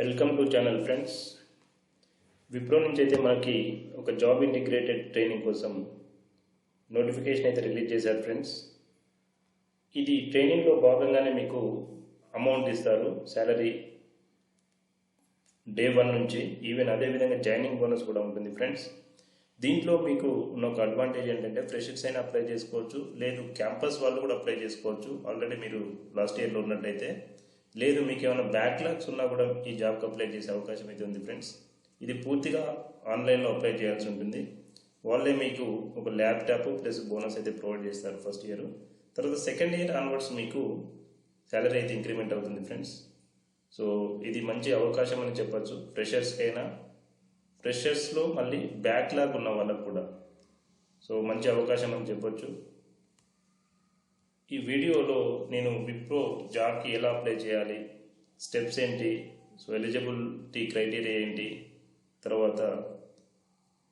Welcome to channel friends. Wipro నుంచి అయితే మనకి ఒక జాబ్ ఇంటిగ్రేటెడ్ ట్రైనింగ్ కోసం నోటిఫికేషన్ అయితే రిలీజ్ చేశారు ఫ్రెండ్స్. ఇది ట్రైనింగ్లో భాగంగానే మీకు అమౌంట్ ఇస్తారు, శాలరీ డే 1 నుంచి. ఈవెన్ అదేవిధంగా జాయినింగ్ బోనస్ కూడా ఉంటుంది ఫ్రెండ్స్. దీంట్లో మీకు ఉన్న ఒక అడ్వాంటేజ్ ఏంటంటే ఫ్రెషర్స్ అయినా అప్లై చేసుకోవచ్చు, లేదు క్యాంపస్ వాళ్ళు కూడా అప్లై చేసుకోవచ్చు. ఆల్రెడీ మీరు లాస్ట్ ఇయర్లో ఉన్నట్టయితే, లేదు మీకు ఏమైనా బ్యాక్లాగ్స్ ఉన్నా కూడా ఈ జాబ్కి అప్లై చేసే అవకాశం అయితే ఉంది ఫ్రెండ్స్. ఇది పూర్తిగా ఆన్లైన్లో అప్లై చేయాల్సి ఉంటుంది. వాళ్ళే మీకు ఒక ల్యాప్టాప్ ప్లస్ బోనస్ అయితే ప్రొవైడ్ చేస్తారు ఫస్ట్ ఇయర్. తర్వాత సెకండ్ ఇయర్ ఆన్వర్డ్స్ మీకు శాలరీ అయితే ఇంక్రిమెంట్ అవుతుంది ఫ్రెండ్స్. సో ఇది మంచి అవకాశం అని చెప్పచ్చు ఫ్రెషర్స్కైనా, ఫ్రెషర్స్లో మళ్ళీ బ్యాక్లాగ్ ఉన్న వాళ్ళకు కూడా. సో మంచి అవకాశం అని చెప్పొచ్చు. ఈ వీడియోలో నేను విప్రో జాబ్కి ఎలా అప్లై చేయాలి, స్టెప్స్ ఏంటి, సో ఎలిజిబిలిటీ క్రైటీరియా ఏంటి, తర్వాత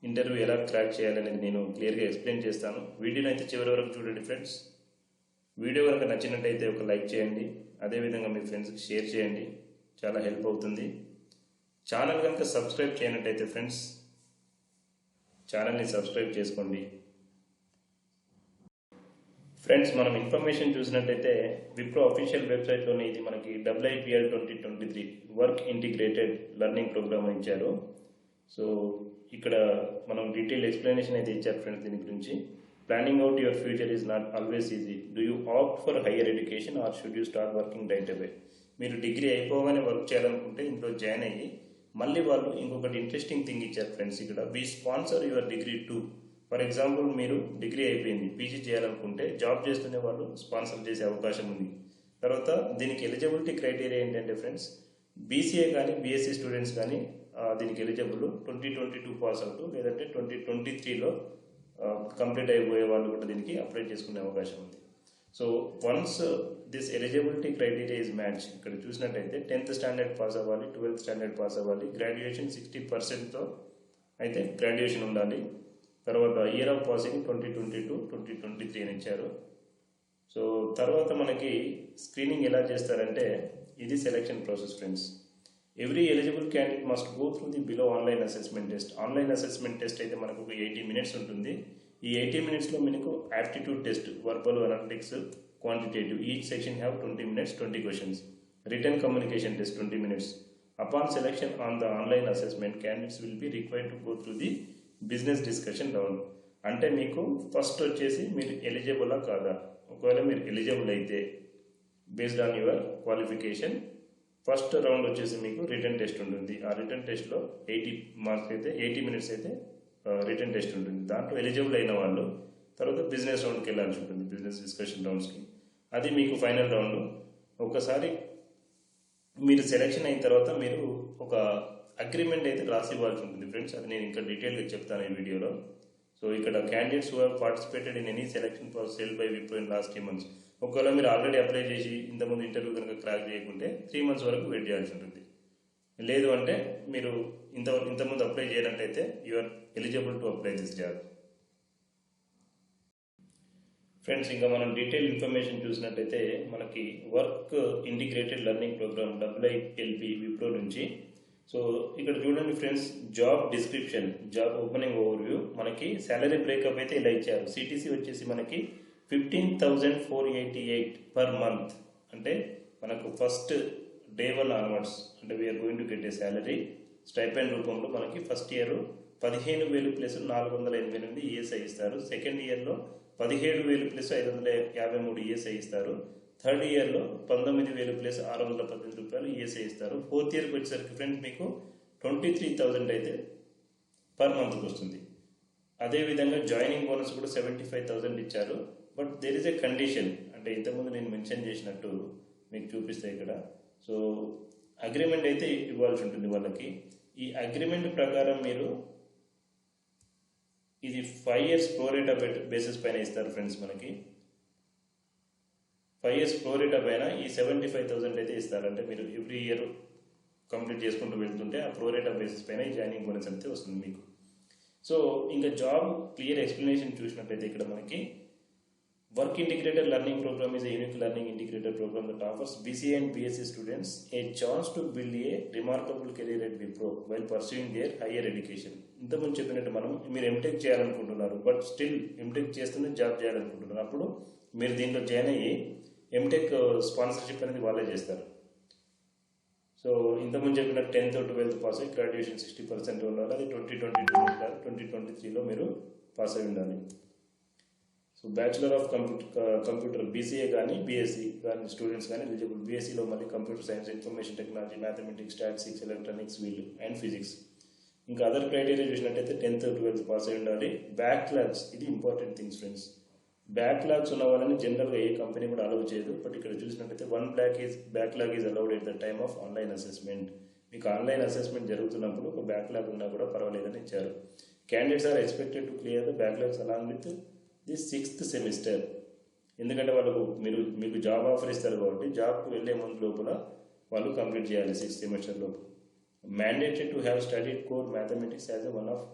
ఇంటర్వ్యూ ఎలా క్రాక్ చేయాలనేది నేను క్లియర్గా ఎక్స్ప్లెయిన్ చేస్తాను. వీడియోని అయితే చివరి వరకు చూడండి ఫ్రెండ్స్. వీడియో కనుక నచ్చినట్టయితే ఒక లైక్ చేయండి, అదేవిధంగా మీ ఫ్రెండ్స్కి షేర్ చేయండి, చాలా హెల్ప్ అవుతుంది. ఛానల్ కనుక సబ్స్క్రైబ్ చేయనట్టయితే ఫ్రెండ్స్ ఛానల్ని సబ్స్క్రైబ్ చేసుకోండి. ఫ్రెండ్స్, మనం ఇన్ఫర్మేషన్ చూసినట్టయితే విప్రో అఫీషియల్ వెబ్సైట్లోనే ఇది మనకి WIPL 2023 work integrated learning programme ఇచ్చారు. సో ఇక్కడ మనం డీటెయిల్ ఎక్స్ప్లెనేషన్ అయితే ఇచ్చారు ఫ్రెండ్స్ దీని గురించి. Planning out your future is not always easy. Do you opt for higher education or should you start working right away? మీరు డిగ్రీ అయిపోగానే work చేయాలనుకుంటే ఇంట్లో జాయిన్ అయ్యి మళ్ళీ వాళ్ళు ఇంకొకటి ఇంట్రెస్టింగ్ థింగ్ ఇచ్చారు ఫ్రెండ్స్. ఇక్కడ we sponsor your degree too. For example మీరు డిగ్రీ అయిపోయింది, పీజీ చేయాలనుకుంటే జాబ్ చేస్తూనే వాళ్ళు స్పాన్సర్ చేసే అవకాశం ఉంది. తర్వాత దీనికి ఎలిజిబిలిటీ క్రైటీరియా ఏంటంటే ఫ్రెండ్స్, బీసీఏ కానీ బీఎస్సీ స్టూడెంట్స్ కానీ దీనికి ఎలిజిబుల్. 2022 పాస్ అవుట్ లేదంటే 2023లో కంప్లీట్ అయిపోయే వాళ్ళు కూడా దీనికి అప్లై చేసుకునే అవకాశం ఉంది. So once this eligibility criteria is match, ఇక్కడ చూసినట్టయితే 10th స్టాండర్డ్ పాస్ అవ్వాలి, 12th స్టాండర్డ్ పాస్ అవ్వాలి, గ్రాడ్యుయేషన్ 60%తో అయితే గ్రాడ్యుయేషన్ ఉండాలి. తర్వాత ఇయర్ ఆఫ్ పాసింగ్ 2022, 2023 అని ఇచ్చారు. సో తర్వాత మనకి స్క్రీనింగ్ ఎలా చేస్తారంటే, ఇది selection process friends. Every eligible candidate must go through the below online assessment test. Online assessment test అయితే మనకు ఒక 80 minutes ఉంటుంది. ఈ 80 minutesలో మనకు aptitude test, verbal, analytics, quantitative, each section have 20 minutes, 20 questions. Return communication test 20 minutes. Upon selection on the online assessment, candidates will be required to go through the business discussion round. అంటే మీకు first వచ్చేసి మీరు ఎలిజిబులా కాదా. ఒకవేళ మీరు eligible అయితే based on your qualification first round వచ్చేసి మీకు రిటర్న్ టెస్ట్ ఉంటుంది. ఆ రిటర్న్ టెస్ట్లో 80 మార్క్స్ అయితే 80 minutes అయితే రిటర్న్ టెస్ట్ ఉంటుంది. దాంట్లో ఎలిజిబుల్ అయిన వాళ్ళు తర్వాత బిజినెస్ రౌండ్కి వెళ్ళాల్సి ఉంటుంది, బిజినెస్ డిస్కషన్ రౌండ్స్కి. అది మీకు ఫైనల్ రౌండ్. ఒకసారి మీరు సెలెక్షన్ అయిన తర్వాత మీరు ఒక అగ్రిమెంట్ అయితే రాసి ఇవ్వాల్సి ఉంటుంది ఫ్రెండ్స్. అది నేను ఇంకా డీటెయిల్గా చెప్తాను ఈ వీడియోలో. సో ఇక్కడ candidates who have participated in any selection process held by Wipro in last 3 months. ఒకవేళ మీరు ఆల్రెడీ అప్లై చేసి ఇంతకుముందు ఇంటర్వ్యూ కనుక క్రాక్ చేయకుంటే 3 months వరకు వెయిట్ చేయాల్సి ఉంటుంది. లేదు అంటే మీరు ఇంతకుముందు అప్లై చేయనట్టయితే you are eligible to apply this job. Friends, ఇంకా మనం డీటెయిల్ ఇన్ఫర్మేషన్ చూసినట్టయితే మనకి work integrated learning programme WILP Wipro నుంచి. సో ఇక్కడ చూడండి friends, job description, job opening overview. మనకి శాలరీ బ్రేకప్ అయితే ఇలా ఇచ్చారు. సిటీసీ వచ్చేసి మనకి 15,488 per month. అంటే మనకు ఫస్ట్ డే 1 ఆన్వర్డ్స్ అంటే we are going to get a salary stipend రూపంలో మనకి ఫస్ట్ ఇయర్ 15,000 ప్లస్ 488 ఈఎస్ఐ ఇస్తారు. సెకండ్ ఇయర్లో 17,000 ప్లస్ 553 ఈఎస్ఐ ఇస్తారు. థర్డ్ ఇయర్లో 19,000 ప్లస్ 618 రూపాయలు ఈఎస్ఐ ఇస్తారు. ఫోర్త్ ఇయర్కి వచ్చేసరికి ఫ్రెండ్స్ మీకు 23,000 అయితే పర్ మంత్కి వస్తుంది. అదేవిధంగా జాయినింగ్ బోనస్ కూడా 75,000 ఇచ్చారు. But there is a condition, అంటే ఇంతకుముందు నేను మెన్షన్ చేసినట్టు మీకు చూపిస్తే ఇక్కడ. సో అగ్రిమెంట్ అయితే ఇవ్వాల్సి ఉంటుంది వాళ్ళకి. ఈ అగ్రిమెంట్ ప్రకారం మీరు ఇది 5 years ప్రోరేటా బేసిస్ పైన ఇస్తారు ఫ్రెండ్స్. మనకి 5 years ప్రోరేటా పైన ఈ 75,000 అయితే ఇస్తారు. అంటే మీరు ఎవ్రీ ఇయర్ కంప్లీట్ చేసుకుంటూ వెళ్తుంటే ఆ ప్రోరేటా బేసిస్ పైన ఈ జాయినింగ్ బోనస్ అయితే వస్తుంది మీకు. సో ఇంకా జాబ్ క్లియర్ ఎక్స్ప్లెనేషన్ చూసినట్టయితే ఇక్కడ మనకి Work Integrated Learning Program is a unique learning integrated program that offers BCA and BSc students a chance to build a remarkable career at Wipro while pursuing their higher education. ఇంతకుముందు చెప్పినట్టు మనం మీరు MTech చేయాలనుకుంటున్నారు, but still MTech చేస్తూనే job చేయాలనుకుంటున్నారు. అప్పుడు మీరు దీంట్లో జాయిన్ అయ్యి ఎంటెక్ స్పాన్సర్షిప్ అనేది వాళ్ళే చేస్తారు. సో ఇంతకుముందు చెప్పిన 10th 12th పాస్ అయ్యి గ్రాడ్యుయేషన్ 60% ఉండాలి. అది 2022 ఉండాలి, 2023లో మీరు పాస్ అయి ఉండాలి. So bachelor of computer BCA కానీ బీఎస్సీ కానీ స్టూడెంట్స్ కానీ ఎలిజిబుల్. బీఎస్సీలో మళ్ళీ computer science, information technology, mathematics, statistics, electronics వీళ్ళు అండ్ ఫిజిక్స్. ఇంకా అదర్ క్రైటీరియా చూసినట్టయితే 10th 12th పాస్ అయి ఉండాలి. బ్యాక్లాగ్స్, ఇది ఇంపార్టెంట్ థింగ్స్ ఫ్రెండ్స్. బ్యాక్లాగ్స్ ఉన్న వాళ్ళని జనరల్గా ఏ కంపెనీ కూడా అలౌ చేయదు. బట్ ఇక్కడ చూసినట్టయితే 1 backlog is allowed at the time of online assessment. మీకు ఆన్లైన్ అసెస్మెంట్ జరుగుతున్నప్పుడు ఒక బ్యాక్లాగ్ ఉన్నా కూడా పర్వాలేదని ఇచ్చారు. Candidates are expected to clear the backlogs along with the 6th semester. ఎందుకంటే వాళ్ళకు మీకు జాబ్ ఆఫర్ ఇస్తారు కాబట్టి జాబ్కి వెళ్ళే ముందు లోపల వాళ్ళు కంప్లీట్ చేయాలి 6th సెమిస్టర్ లోపు. Mandated to have studied core mathematics as a one of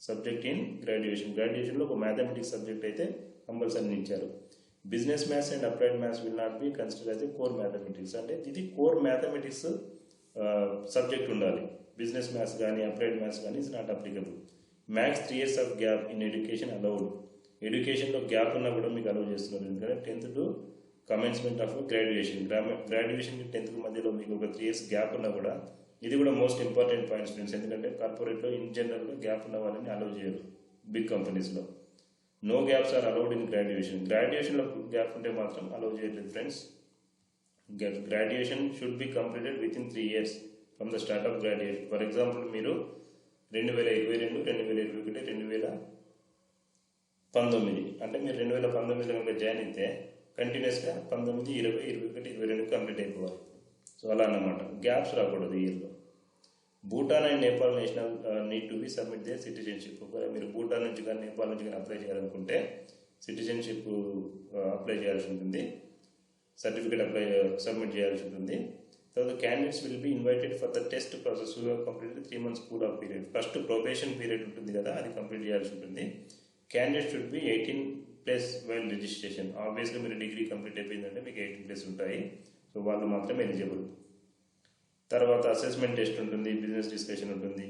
subject in graduation. గ్రాడ్యుయేషన్లో ఒక మ్యాథమెటిక్స్ సబ్జెక్ట్ అయితే కంపల్సరీ ఇచ్చారు. Business maths and applied maths will not be consider as a core mathematics. అంటే ఇది core mathematics subject ఉండాలి. Business maths కానీ applied maths కానీ is not applicable. Max 3 years of gap in education allowed. ఎడ్యుకేషన్లో gap ఉన్నా కూడా మీకు allow చేస్తున్నారు. ఎందుకంటే 10th to commencement of graduation. గ్రాడ్యుయేషన్కి 10th మధ్యలో మీకు ఒక 3 years గ్యాప్ ఉన్నా కూడా, ఇది కూడా మోస్ట్ ఇంపార్టెంట్ పాయింట్స్ ఫ్రెండ్స్. ఎందుకంటే కార్పొరేట్లో ఇన్ జనరల్గా గ్యాప్ ఉన్న వాళ్ళని అలౌ చేయరు బిగ్ కంపెనీస్లో. No gaps are allowed in graduation. గ్రాడ్యుయేషన్లో గ్యాప్ ఉంటే మాత్రం అలౌ చేయట్లేదు friends. Graduation should be completed within 3 years from the start of graduation. For example మీరు 2022, 2021, 2019 అంటే మీరు 2019లో కనుక జాయిన్ అయితే కంటిన్యూస్గా 19, 20, 21, 22 కంప్లీట్ అయిపోవాలి. సో అలా అన్నమాట, గ్యాప్స్ రాకూడదు ఇయర్లో. Bhutan and Nepal national need to be submit their citizenship. ఒకవేళ మీరు భూటాన్ నుంచి కానీ నేపాల్ నుంచి కానీ అప్లై చేయాలనుకుంటే సిటిజన్షిప్ అప్లై చేయాల్సి ఉంటుంది, సర్టిఫికేట్ సబ్మిట్ చేయాల్సి ఉంటుంది. తర్వాత candidates will be invited for the test process who have completed 3 months cool of period. First probation period ఉంటుంది కదా, అది కంప్లీట్ చేయాల్సి ఉంటుంది. Candidate should be 18+ while registration. ఆబ్వియస్గా మీరు డిగ్రీ కంప్లీట్ అయిపోయిందంటే మీకు 18+ ఉంటాయి. సో వాళ్ళు మాత్రమే ఎలిజిబుల్. తర్వాత అసెస్మెంట్ టెస్ట్ ఉంటుంది, బిజినెస్ డిస్కషన్ ఉంటుంది,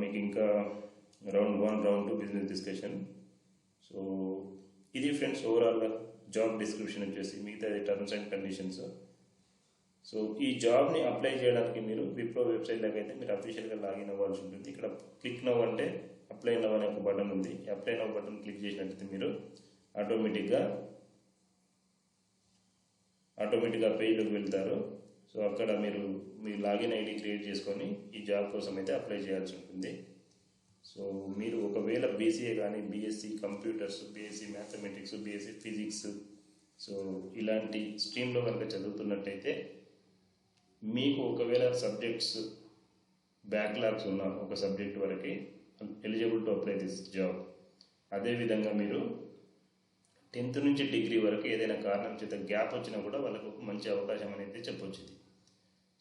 మీకు ఇంకా round 1, round 2 business discussion. So ఇది ఫ్రెండ్స్ ఓవరాల్గా జాబ్ డిస్క్రిప్షన్ వచ్చేసి. మిగతా టర్మ్స్ అండ్ కండిషన్స్. సో ఈ జాబ్ని అప్లై చేయడానికి మీరు విప్రో వెబ్సైట్లోకి అయితే మీరు అఫీషియల్గా లాగిన్ అవ్వాల్సి ఉంటుంది. ఇక్కడ క్లిక్ నవ్ అంటే అప్లై నవ్ అనే ఒక బటన్ ఉంది. అప్లై నవ్ బటన్ క్లిక్ చేసినట్లయితే మీరు ఆటోమేటిక్గా పేజ్లోకి వెళ్తారు. సో అక్కడ మీరు మీ లాగిన్ ఐడి క్రియేట్ చేసుకొని ఈ జాబ్ కోసం అయితే అప్లై చేయాల్సి ఉంటుంది. సో మీరు ఒకవేళ బీసీఏ కానీ BSc computers, BSc mathematics, BSc physics, so ఇలాంటి స్ట్రీమ్లో కనుక చదువుతున్నట్టయితే మీకు ఒకవేళ సబ్జెక్ట్స్ బ్యాక్లాగ్స్ ఉన్న ఒక సబ్జెక్ట్ వరకు eligible to apply this job. అదేవిధంగా మీరు 10th నుంచి డిగ్రీ వరకు ఏదైనా కారణం చేత గ్యాప్ వచ్చినా కూడా వాళ్ళకు మంచి అవకాశం అనేది చెప్పొచ్చు.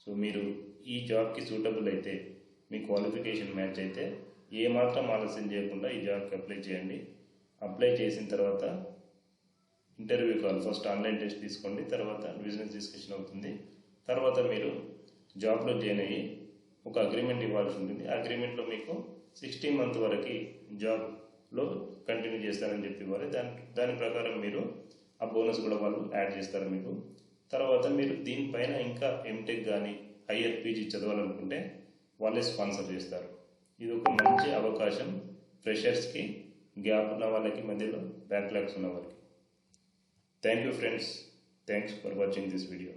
సో మీరు ఈ జాబ్కి సూటబుల్ అయితే, మీ క్వాలిఫికేషన్ మ్యాచ్ అయితే ఏమాత్రం ఆలస్యం చేయకుండా ఈ జాబ్కి అప్లై చేయండి. అప్లై చేసిన తర్వాత interview call, first online test తీసుకోండి, తర్వాత బిజినెస్ డిస్కషన్ అవుతుంది. తర్వాత మీరు జాబ్లో జాయిన్ అయ్యి ఒక అగ్రిమెంట్ ఇవ్వాల్సి ఉంటుంది. ఆ అగ్రిమెంట్లో మీకు 60 month వరకు జాబ్లో కంటిన్యూ చేస్తారని చెప్పి ఇవ్వాలి. దాని ప్రకారం మీరు ఆ బోనస్ కూడా వాళ్ళు యాడ్ చేస్తారు మీకు. తర్వాత మీరు దీనిపైన ఇంకా ఎంటెక్ కానీ హయ్యర్ పీజీ చదవాలనుకుంటే వాళ్ళే స్పాన్సర్ చేస్తారు. ఇది ఒక మంచి అవకాశం ఫ్రెషర్స్కి, గ్యాప్ ఉన్న వాళ్ళకి, మధ్యలో బ్యాక్లాగ్స్ ఉన్న వాళ్ళకి. Thank you friends. Thanks for watching this video.